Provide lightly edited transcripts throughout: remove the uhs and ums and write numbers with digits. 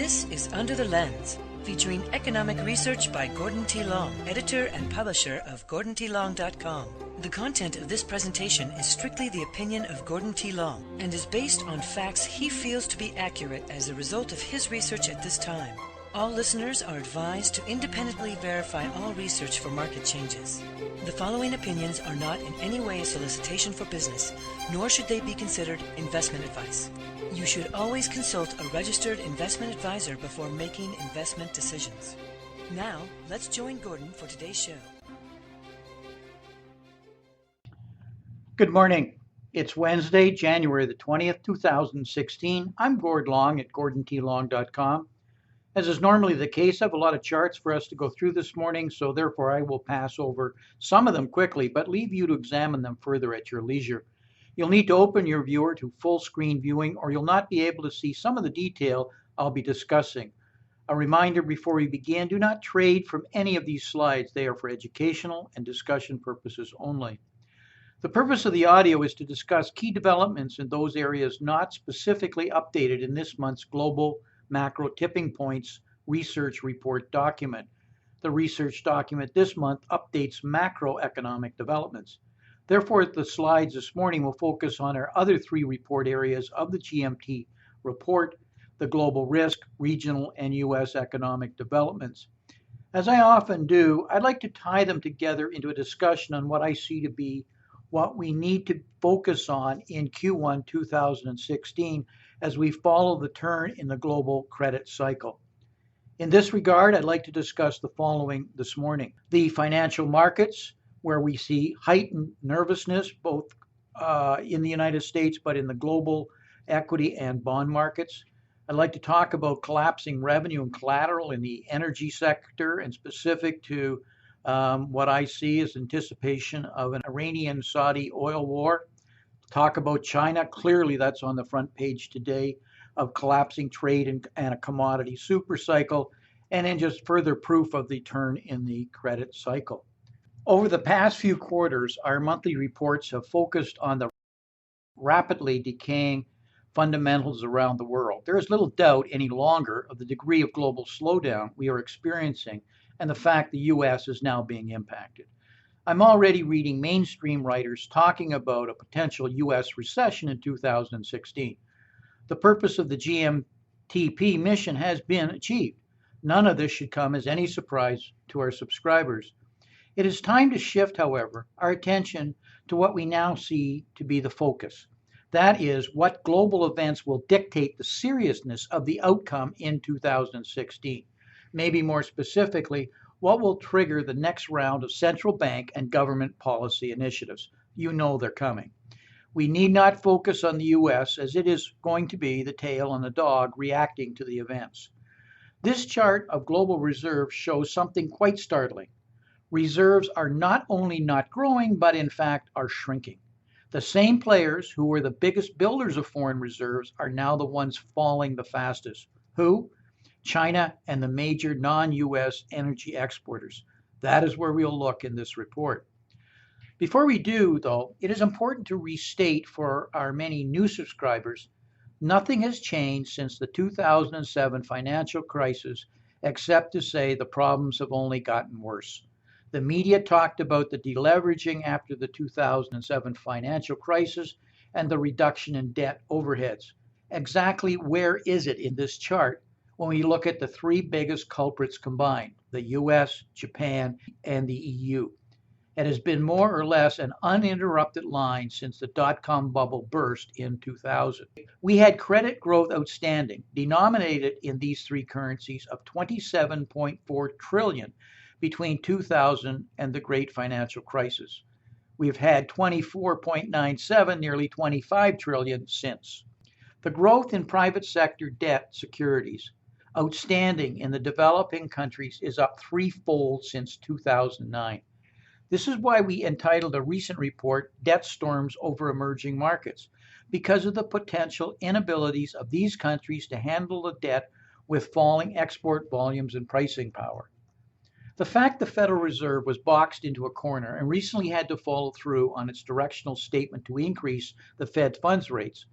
This is Under the Lens, featuring economic research by Gordon T. Long, editor and publisher of GordonTLong.com. The content of this presentation is strictly the opinion of Gordon T. Long and is based on facts he feels to be accurate as a result of his research at this time. All listeners are advised to independently verify all research for market changes. The following opinions are not in any way a solicitation for business, nor should they be considered investment advice. You should always consult a registered investment advisor before making investment decisions. Now, let's join Gordon for today's show. Good morning. It's Wednesday, January the 20th, 2016. I'm Gord Long at GordonTLong.com. As is normally the case, I have a lot of charts for us to go through this morning, so therefore I will pass over some of them quickly, but leave you to examine them further at your leisure. You'll need to open your viewer to full screen viewing, or you'll not be able to see some of the detail I'll be discussing. A reminder before we begin, do not trade from any of these slides. They are for educational and discussion purposes only. The purpose of the audio is to discuss key developments in those areas not specifically updated in this month's Global Macro Tipping Points Research Report document. The research document this month updates macroeconomic developments. Therefore, the slides this morning will focus on our other three report areas of the GMT report: the global risk, regional, and U.S. economic developments. As I often do, I'd like to tie them together into a discussion on what I see to be what we need to focus on in Q1 2016 as we follow the turn in the global credit cycle. In this regard, I'd like to discuss the following this morning: the financial markets, where we see heightened nervousness both in the United States but in the global equity and bond markets. I'd like to talk about collapsing revenue and collateral in the energy sector, and specific to what I see as anticipation of an Iranian-Saudi oil war. Talk about China. Clearly, that's on the front page today, of collapsing trade and a commodity super cycle, and then just further proof of the turn in the credit cycle. Over the past few quarters, our monthly reports have focused on the rapidly decaying fundamentals around the world. There is little doubt any longer of the degree of global slowdown we are experiencing and the fact the U.S. is now being impacted. I'm already reading mainstream writers talking about a potential U.S. recession in 2016. The purpose of the GMTP mission has been achieved. None of this should come as any surprise to our subscribers. It is time to shift, however, our attention to what we now see to be the focus. That is, what global events will dictate the seriousness of the outcome in 2016. Maybe more specifically, what will trigger the next round of central bank and government policy initiatives. You know they're coming. We need not focus on the U.S., as it is going to be the tail on the dog reacting to the events. This chart of global reserves shows something quite startling. Reserves are not only not growing, but in fact are shrinking. The same players who were the biggest builders of foreign reserves are now the ones falling the fastest. Who? China and the major non-U.S. energy exporters. That is where we'll look in this report. Before we do, though, it is important to restate for our many new subscribers, nothing has changed since the 2007 financial crisis, except to say the problems have only gotten worse. The media talked about the deleveraging after the 2007 financial crisis and the reduction in debt overheads. Exactly where is it in this chart when we look at the three biggest culprits combined: the US, Japan, and the EU? It has been more or less an uninterrupted line since the dot-com bubble burst in 2000. We had credit growth outstanding, denominated in these three currencies, of $27.4 trillion between 2000 and the great financial crisis. We've had 24.97, nearly 25 trillion since. The growth in private sector debt securities outstanding in the developing countries is up threefold since 2009. This is why we entitled a recent report, Debt Storms Over Emerging Markets, because of the potential inabilities of these countries to handle the debt with falling export volumes and pricing power. The fact the Federal Reserve was boxed into a corner and recently had to follow through on its directional statement to increase the Fed funds rates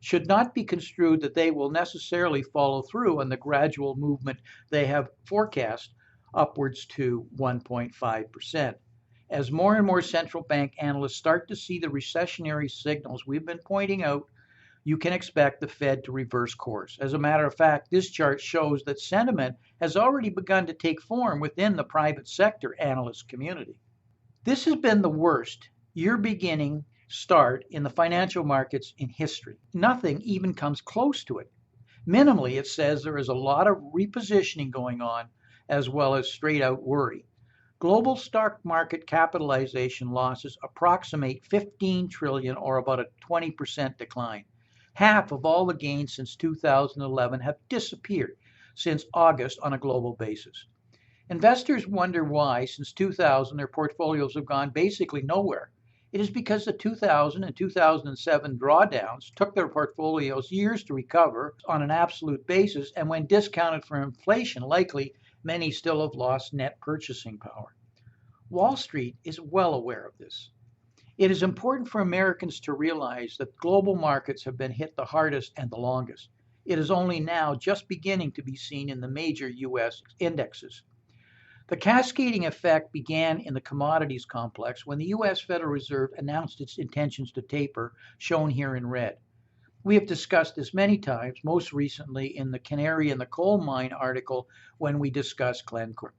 should not be construed that they will necessarily follow through on the gradual movement they have forecast upwards to 1.5%. As more and more central bank analysts start to see the recessionary signals we've been pointing out, you can expect the Fed to reverse course. As a matter of fact, this chart shows that sentiment has already begun to take form within the private sector analyst community. This has been the worst year beginning start in the financial markets in history. Nothing even comes close to it. Minimally, it says there is a lot of repositioning going on, as well as straight out worry. Global stock market capitalization losses approximate 15 trillion, or about a 20% decline. Half of all the gains since 2011 have disappeared since August on a global basis. Investors wonder why, since 2000, their portfolios have gone basically nowhere. It is because the 2000 and 2007 drawdowns took their portfolios years to recover on an absolute basis, and when discounted for inflation, likely many still have lost net purchasing power. Wall Street is well aware of this. It is important for Americans to realize that global markets have been hit the hardest and the longest. It is only now just beginning to be seen in the major U.S. indexes. The cascading effect began in the commodities complex when the U.S. Federal Reserve announced its intentions to taper, shown here in red. We have discussed this many times, most recently in the Canary in the Coal Mine article when we discussed Glencore.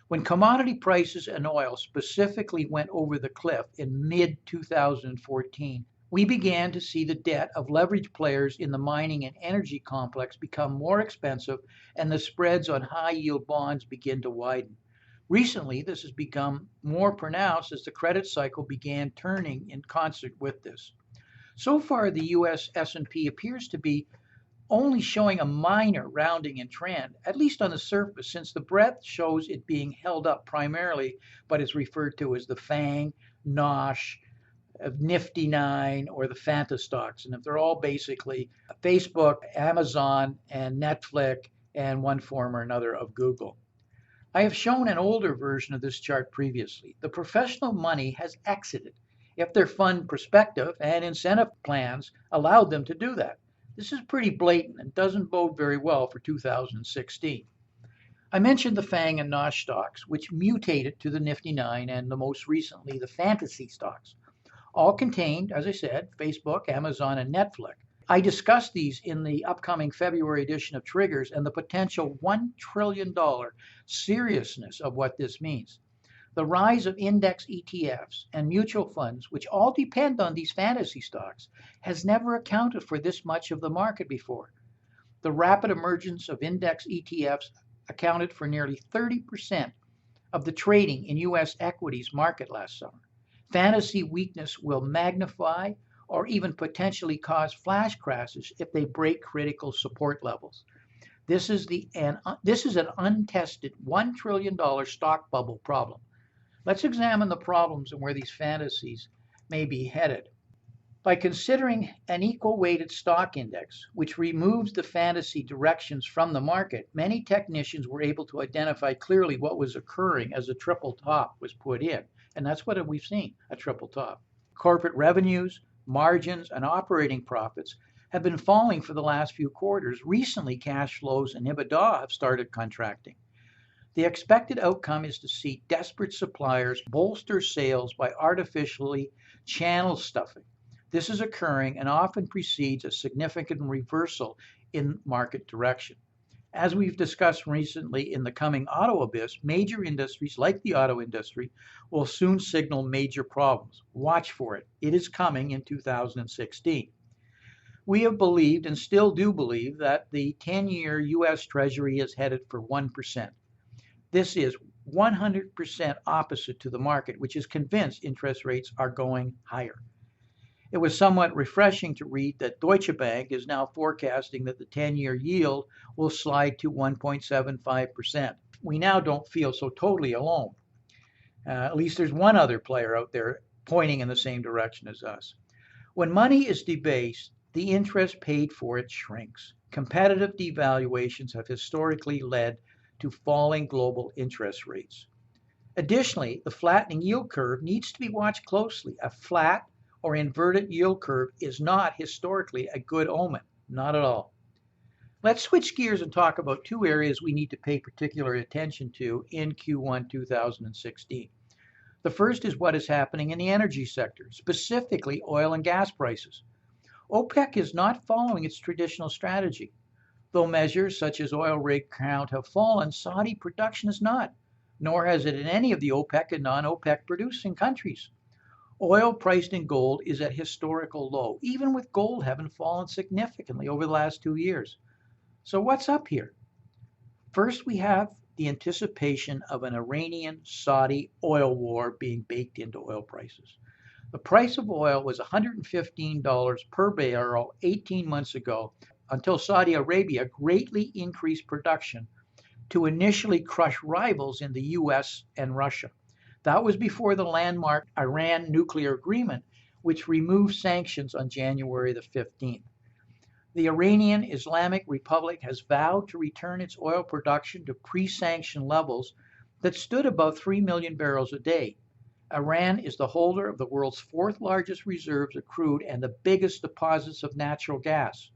When commodity prices and oil specifically went over the cliff in mid-2014, we began to see the debt of leveraged players in the mining and energy complex become more expensive and the spreads on high-yield bonds begin to widen. Recently, this has become more pronounced as the credit cycle began turning in concert with this. So far, the U.S. S&P appears to be only showing a minor rounding in trend, at least on the surface, since the breadth shows it being held up primarily but is referred to as the FANG, NOSH, Nifty 9, or the Fanta stocks. And if they're all basically Facebook, Amazon, and Netflix, and one form or another of Google. I have shown an older version of this chart previously. The professional money has exited if their fund perspective and incentive plans allowed them to do that. This is pretty blatant and doesn't bode very well for 2016. I mentioned the FANG and NOSH stocks, which mutated to the Nifty 9 and the most recently the fantasy stocks. All contained, as I said, Facebook, Amazon, and Netflix. I discussed these in the upcoming February edition of Triggers and the potential $1 trillion seriousness of what this means. The rise of index ETFs and mutual funds, which all depend on these fantasy stocks, has never accounted for this much of the market before. The rapid emergence of index ETFs accounted for nearly 30% of the trading in U.S. equities market last summer. Fantasy weakness will magnify or even potentially cause flash crashes if they break critical support levels. This is an untested $1 trillion stock bubble problem. Let's examine the problems and where these fantasies may be headed. By considering an equal-weighted stock index, which removes the fantasy directions from the market, many technicians were able to identify clearly what was occurring as a triple top was put in. And that's what we've seen, a triple top. Corporate revenues, margins, and operating profits have been falling for the last few quarters. Recently, cash flows and EBITDA have started contracting. The expected outcome is to see desperate suppliers bolster sales by artificially channel stuffing. This is occurring and often precedes a significant reversal in market direction. As we've discussed recently in the coming auto abyss, major industries like the auto industry will soon signal major problems. Watch for it. It is coming in 2016. We have believed and still do believe that the 10-year U.S. Treasury is headed for 1%. This is 100% opposite to the market, which is convinced interest rates are going higher. It was somewhat refreshing to read that Deutsche Bank is now forecasting that the 10-year yield will slide to 1.75%. We now don't feel so totally alone. At least there's one other player out there pointing in the same direction as us. When money is debased, the interest paid for it shrinks. Competitive devaluations have historically led to falling global interest rates. Additionally, the flattening yield curve needs to be watched closely. A flat or inverted yield curve is not historically a good omen. Not at all. Let's switch gears and talk about two areas we need to pay particular attention to in Q1 2016. The first is what is happening in the energy sector, specifically oil and gas prices. OPEC is not following its traditional strategy. Though measures such as oil rig count have fallen, Saudi production has not, nor has it in any of the OPEC and non-OPEC producing countries. Oil priced in gold is at historical low, even with gold having fallen significantly over the last 2 years. So what's up here? First, we have the anticipation of an Iranian-Saudi oil war being baked into oil prices. The price of oil was $115 per barrel 18 months ago until Saudi Arabia greatly increased production to initially crush rivals in the US and Russia. That was before the landmark Iran nuclear agreement, which removed sanctions on January the 15th. The Iranian Islamic Republic has vowed to return its oil production to pre-sanction levels that stood above 3 million barrels a day. Iran is the holder of the world's fourth largest reserves of crude and the biggest deposits of natural gas.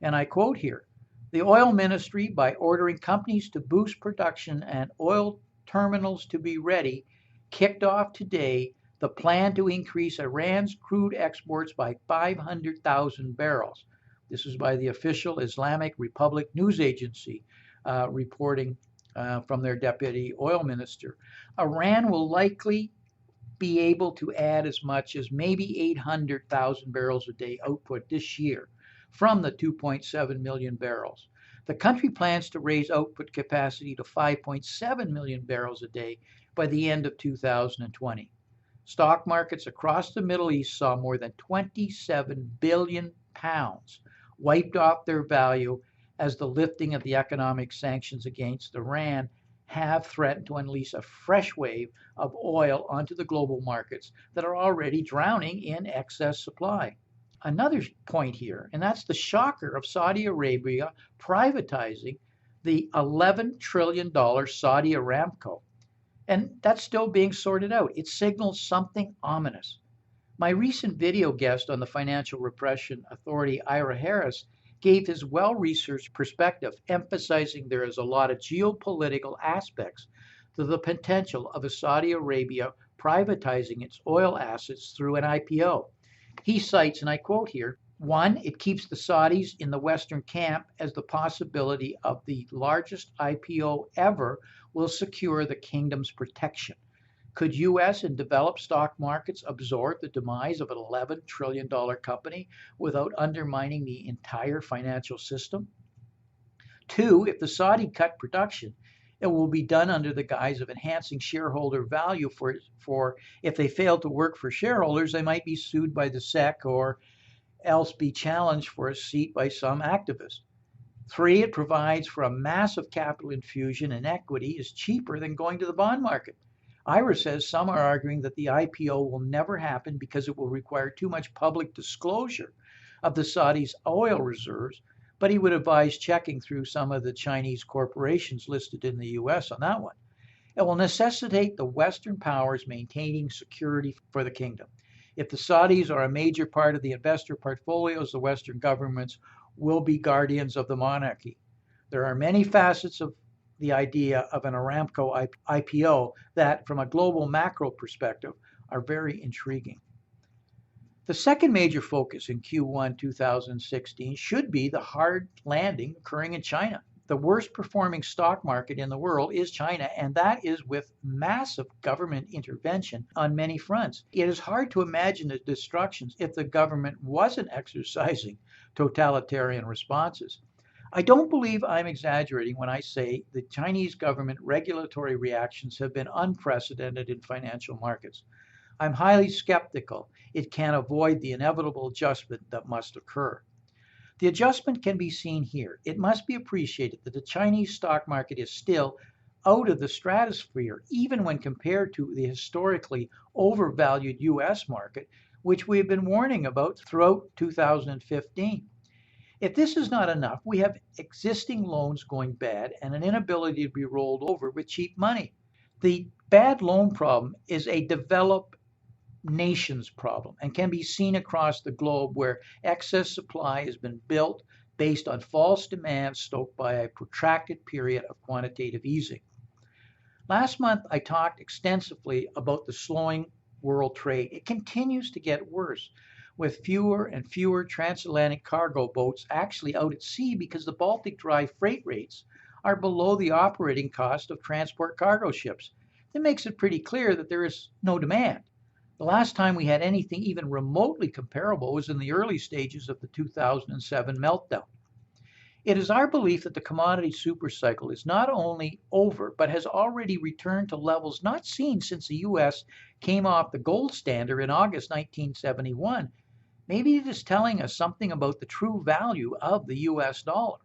And I quote here, the oil ministry, by ordering companies to boost production and oil terminals to be ready, kicked off today the plan to increase Iran's crude exports by 500,000 barrels. This is by the official Islamic Republic news agency reporting from their deputy oil minister. Iran will likely be able to add as much as maybe 800,000 barrels a day output this year from the 2.7 million barrels. The country plans to raise output capacity to 5.7 million barrels a day by the end of 2020. Stock markets across the Middle East saw more than 27 billion pounds wiped off their value as the lifting of the economic sanctions against Iran have threatened to unleash a fresh wave of oil onto the global markets that are already drowning in excess supply. Another point here, and that's the shocker of Saudi Arabia privatizing the $11 trillion Saudi Aramco. And that's still being sorted out. It signals something ominous. My recent video guest on the Financial Repression Authority, Ira Harris, gave his well-researched perspective, emphasizing there is a lot of geopolitical aspects to the potential of a Saudi Arabia privatizing its oil assets through an IPO. He cites, and I quote here, one, it keeps the Saudis in the Western camp as the possibility of the largest IPO ever will secure the kingdom's protection. Could U.S. and developed stock markets absorb the demise of an $11 trillion company without undermining the entire financial system? Two, if the Saudi cut production, it will be done under the guise of enhancing shareholder value for if they fail to work for shareholders, they might be sued by the SEC or else be challenged for a seat by some activist. Three, it provides for a massive capital infusion, and equity is cheaper than going to the bond market. Ira says some are arguing that the IPO will never happen because it will require too much public disclosure of the Saudis' oil reserves, but he would advise checking through some of the Chinese corporations listed in the U.S. on that one. It will necessitate the Western powers maintaining security for the kingdom. If the Saudis are a major part of the investor portfolios, the Western governments will be guardians of the monarchy. There are many facets of the idea of an Aramco IPO that, from a global macro perspective, are very intriguing. The second major focus in Q1 2016 should be the hard landing occurring in China. The worst performing stock market in the world is China, and that is with massive government intervention on many fronts. It is hard to imagine the destructions if the government wasn't exercising totalitarian responses. I don't believe I'm exaggerating when I say the Chinese government regulatory reactions have been unprecedented in financial markets. I'm highly skeptical it can avoid the inevitable adjustment that must occur. The adjustment can be seen here. It must be appreciated that the Chinese stock market is still out of the stratosphere, even when compared to the historically overvalued US market, which we have been warning about throughout 2015. If this is not enough, we have existing loans going bad and an inability to be rolled over with cheap money. The bad loan problem is a developed nation's problem and can be seen across the globe where excess supply has been built based on false demand stoked by a protracted period of quantitative easing. Last month, I talked extensively about the slowing world trade. It continues to get worse, with fewer and fewer transatlantic cargo boats actually out at sea because the Baltic dry freight rates are below the operating cost of transport cargo ships. That makes it pretty clear that there is no demand. The last time we had anything even remotely comparable was in the early stages of the 2007 meltdown. It is our belief that the commodity supercycle is not only over, but has already returned to levels not seen since the U.S. came off the gold standard in August 1971. Maybe it is telling us something about the true value of the U.S. dollar.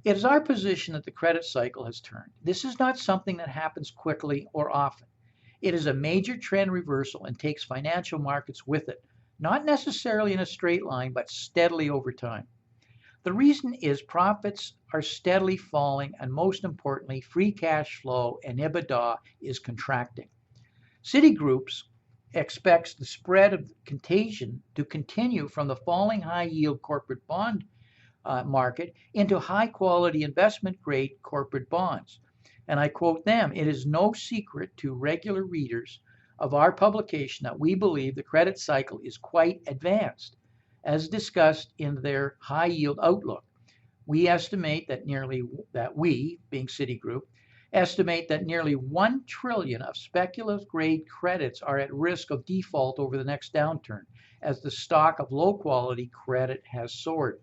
It is our position that the credit cycle has turned. This is not something that happens quickly or often. It is a major trend reversal and takes financial markets with it, not necessarily in a straight line, but steadily over time. The reason is profits are steadily falling, and most importantly, free cash flow and EBITDA is contracting. Citigroup expects the spread of contagion to continue from the falling high-yield corporate bond market into high-quality investment-grade corporate bonds. And I quote them, "It is no secret to regular readers of our publication that we believe the credit cycle is quite advanced. As discussed in their high-yield outlook, we estimate that we, being Citigroup, estimate that nearly $1 trillion of speculative-grade credits are at risk of default over the next downturn, as the stock of low-quality credit has soared.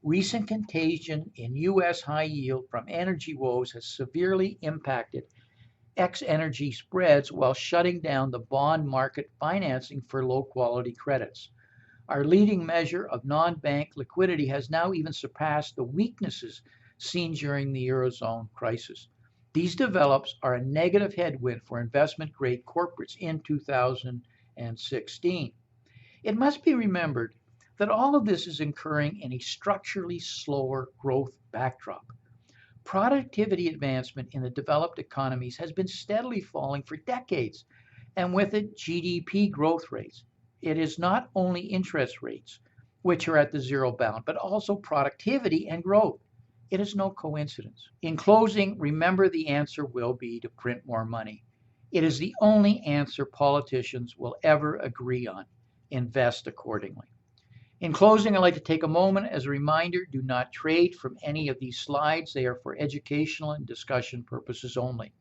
Recent contagion in U.S. high yield from energy woes has severely impacted ex-energy spreads while shutting down the bond market financing for low-quality credits. Our leading measure of non-bank liquidity has now even surpassed the weaknesses seen during the Eurozone crisis. These develops are a negative headwind for investment-grade corporates in 2016. It must be remembered that all of this is occurring in a structurally slower growth backdrop. Productivity advancement in the developed economies has been steadily falling for decades, and with it, GDP growth rates. It is not only interest rates, which are at the zero bound, but also productivity and growth. It is no coincidence. In closing, remember the answer will be to print more money. It is the only answer politicians will ever agree on. Invest accordingly. In closing, I'd like to take a moment as a reminder, do not trade from any of these slides. They are for educational and discussion purposes only.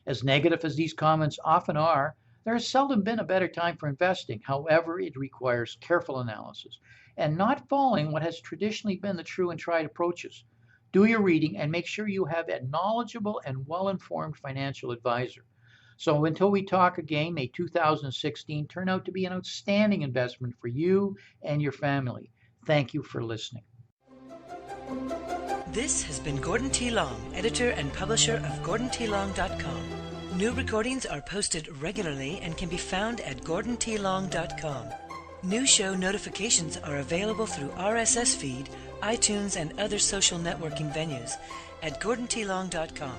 As negative as these comments often are, there has seldom been a better time for investing. However, it requires careful analysis and not following what has traditionally been the true and tried approaches. Do your reading and make sure you have a knowledgeable and well-informed financial advisor. So until we talk again, may 2016 turn out to be an outstanding investment for you and your family. Thank you for listening. This has been Gordon T. Long, editor and publisher of GordonTLong.com. New recordings are posted regularly and can be found at GordonTLong.com. New show notifications are available through RSS feed, iTunes, and other social networking venues at GordonTLong.com.